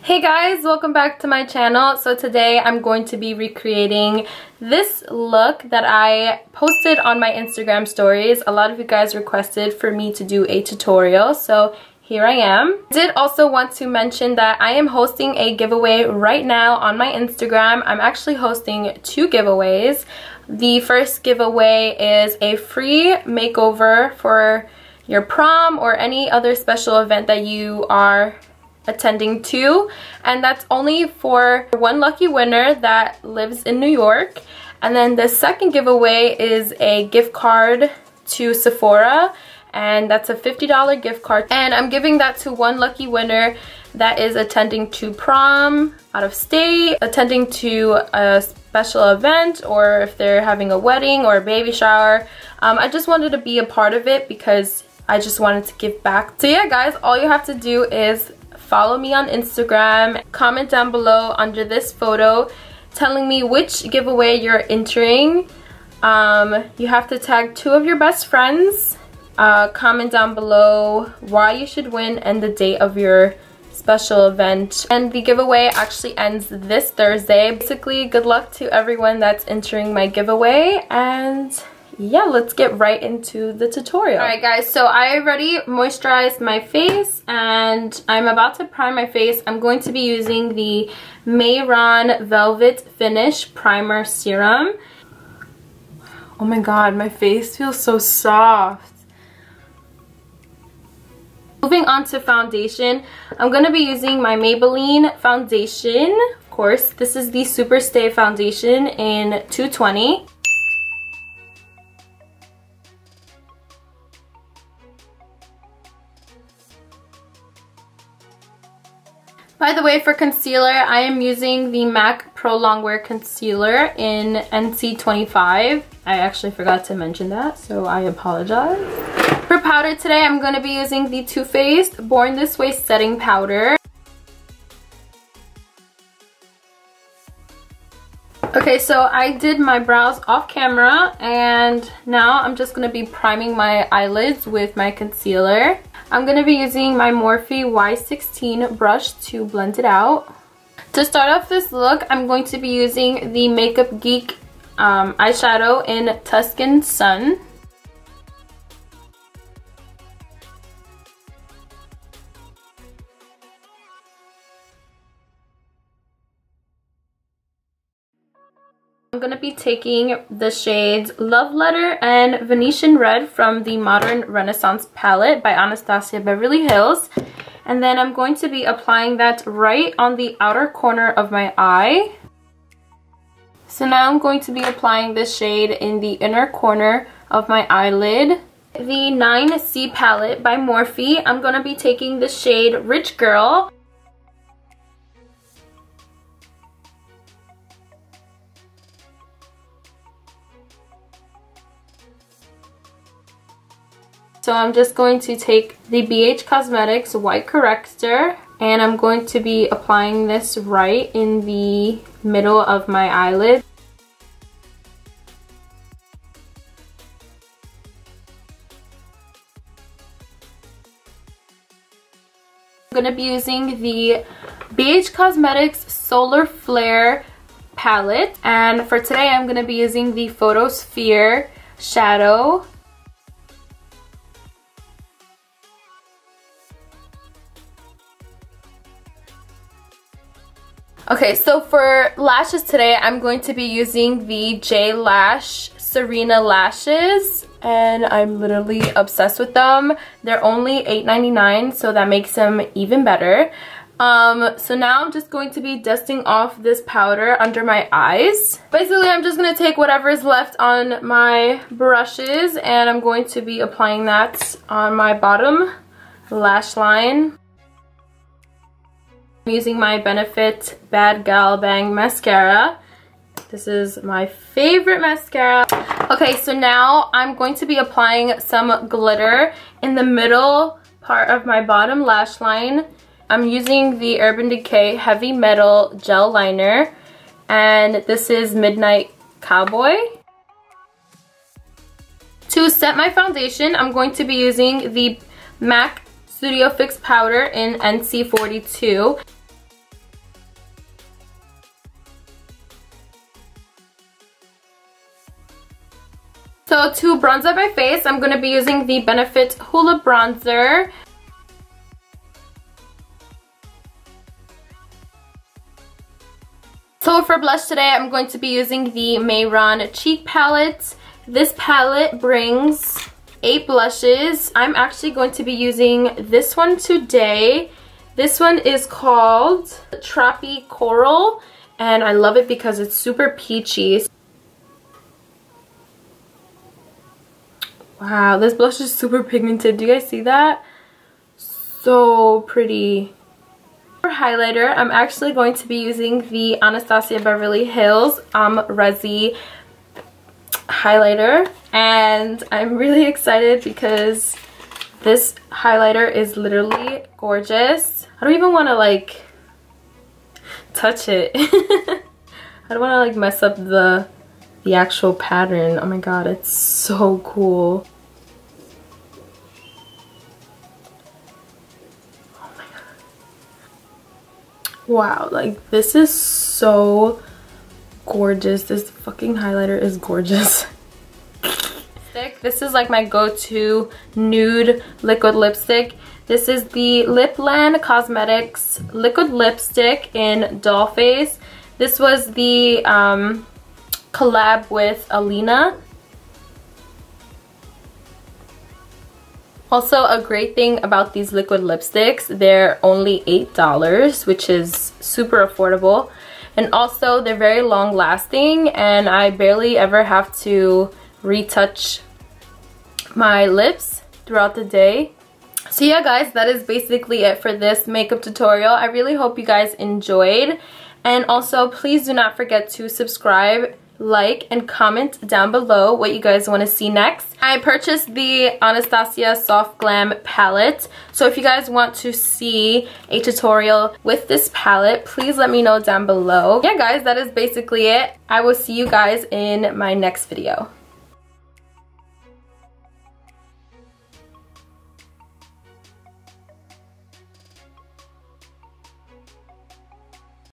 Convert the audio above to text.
Hey guys, welcome back to my channel. So today I'm going to be recreating this look that I posted on my Instagram stories. A lot of you guys requested for me to do a tutorial, so here I am. I did also want to mention that I am hosting a giveaway right now on my Instagram. I'm actually hosting 2 giveaways. The first giveaway is a free makeover for your prom or any other special event that you are attending to, and that's only for one lucky winner that lives in New York. And then the second giveaway is a gift card to Sephora, and that's a $50 gift card, and I'm giving that to one lucky winner that is attending to prom out of state, attending to a special event, or if they're having a wedding or a baby shower. I just wanted to be a part of it because I just wanted to give back. So yeah guys, all you have to do is follow me on Instagram, comment down below under this photo telling me which giveaway you're entering. You have to tag 2 of your best friends, comment down below why you should win and the date of your special event. And the giveaway actually ends this Thursday. Basically, good luck to everyone that's entering my giveaway, and yeah, let's get right into the tutorial. Alright guys, so I already moisturized my face and I'm about to prime my face. I'm going to be using the Mayron Velvet Finish Primer Serum. Oh my god, my face feels so soft. Moving on to foundation, I'm going to be using my Maybelline foundation. Of course, this is the Super Stay Foundation in 220. By the way, for concealer, I am using the MAC Pro Longwear Concealer in NC25. I actually forgot to mention that, so I apologize. For powder today, I'm going to be using the Too Faced Born This Way Setting Powder. Okay, so I did my brows off camera, and now I'm just going to be priming my eyelids with my concealer. I'm going to be using my Morphe Y16 brush to blend it out. To start off this look, I'm going to be using the Makeup Geek eyeshadow in Tuscan Sun. I'm going to be taking the shades Love Letter and Venetian Red from the Modern Renaissance palette by Anastasia Beverly Hills. And then I'm going to be applying that right on the outer corner of my eye. So now I'm going to be applying this shade in the inner corner of my eyelid. The 9C palette by Morphe, I'm going to be taking the shade Rich Girl. So I'm just going to take the BH Cosmetics White Corrector, and I'm going to be applying this right in the middle of my eyelid. I'm going to be using the BH Cosmetics Solar Flare palette, and for today I'm going to be using the Photosphere shadow. Okay, so for lashes today, I'm going to be using the J Lash Serena lashes, and I'm literally obsessed with them. They're only $8.99, so that makes them even better. So now I'm just going to be dusting off this powder under my eyes. Basically, I'm just going to take whatever is left on my brushes, and I'm going to be applying that on my bottom lash line. I'm using my Benefit Bad Gal Bang mascara. This is my favorite mascara. Okay, so now I'm going to be applying some glitter in the middle part of my bottom lash line. I'm using the Urban Decay Heavy Metal Gel Liner, and this is Midnight Cowboy. To set my foundation, I'm going to be using the MAC Studio Fix Powder in NC42. So to bronze up my face, I'm going to be using the Benefit Hula Bronzer. So for blush today, I'm going to be using the Mayron Cheek Palette. This palette brings 8 blushes. I'm actually going to be using this one today. This one is called Trappy Coral, and I love it because it's super peachy. Wow, this blush is super pigmented. Do you guys see that? So pretty. For highlighter, I'm actually going to be using the Anastasia Beverly Hills Resi highlighter, and I'm really excited because this highlighter is literally gorgeous. I don't even want to like touch it. I don't want to like mess up the actual pattern. Oh my god, it's so cool. Oh my god. Wow, like this is so gorgeous. This fucking highlighter is gorgeous. This is like my go-to nude liquid lipstick. This is the Lipland Cosmetics liquid lipstick in Dollface. This was the collab with Alina. Also, a great thing about these liquid lipsticks, they're only $8, which is super affordable. And also, they're very long lasting, and I barely ever have to retouch my lips throughout the day. So yeah guys, that is basically it for this makeup tutorial. I really hope you guys enjoyed. And also, please do not forget to subscribe, like, and comment down below what you guys want to see next. I purchased the Anastasia Soft Glam palette, so if you guys want to see a tutorial with this palette, please let me know down below. Yeah guys, that is basically it. I will see you guys in my next video.